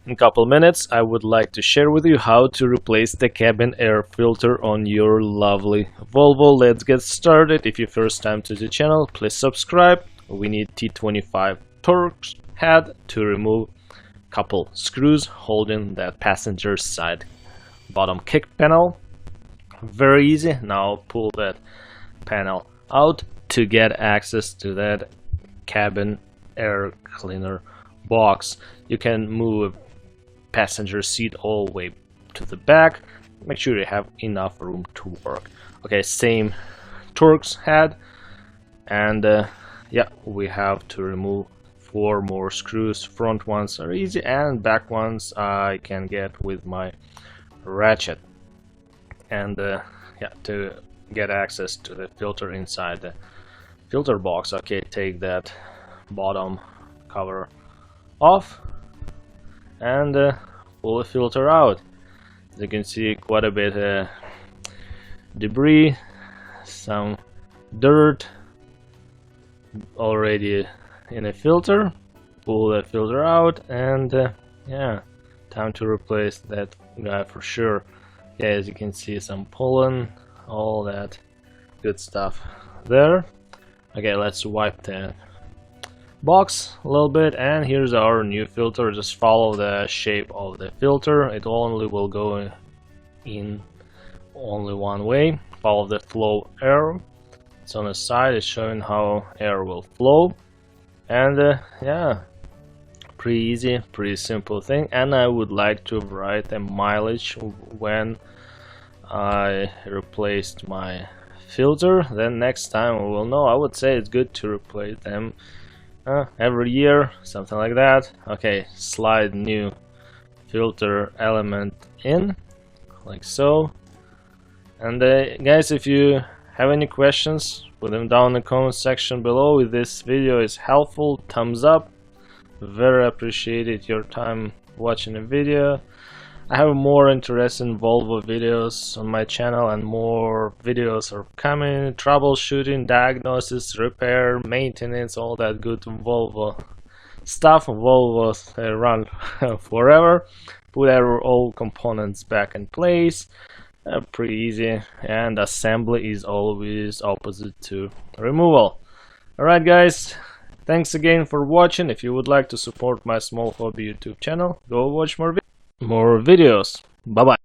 In a couple minutes I would like to share with you how to replace the cabin air filter on your lovely Volvo. Let's get started. If you're first time to the channel, please subscribe. We need T25 Torx head to remove a couple screws holding that passenger side bottom kick panel. Very easy. Now pull that panel out to get access to that cabin air cleaner box. You can move passenger seat all the way to the back. Make sure you have enough room to work. Okay, same Torx head, and yeah, we have to remove 4 more screws. Front ones are easy and back ones I can get with my ratchet. And yeah, to get access to the filter inside the filter box, okay, take that bottom cover off and pull the filter out. As you can see, quite a bit debris, some dirt already in a filter. Pull that filter out, and yeah, time to replace that guy for sure. Yeah, as you can see, some pollen, all that good stuff there. Okay, let's wipe the box a little bit, and here's our new filter. Just follow the shape of the filter. It only will go in only one way. Follow the flow arrow. It's on the side. It's showing how air will flow, and yeah, pretty easy, pretty simple thing. And I would like to write a mileage when I replaced my filter. Then next time we will know. I would say it's good to replace them every year, something like that. Okay, slide new filter element in, like so. And guys, if you have any questions, put them down in the comment section below. If this video is helpful, thumbs up. Very appreciated your time watching the video. I have more interesting Volvo videos on my channel, and more videos are coming. Troubleshooting, diagnosis, repair, maintenance, all that good Volvo stuff. Volvos run forever. Put our old components back in place. Pretty easy, and assembly is always opposite to removal. Alright guys, thanks again for watching. If you would like to support my small hobby YouTube channel, go watch more videos. Bye bye.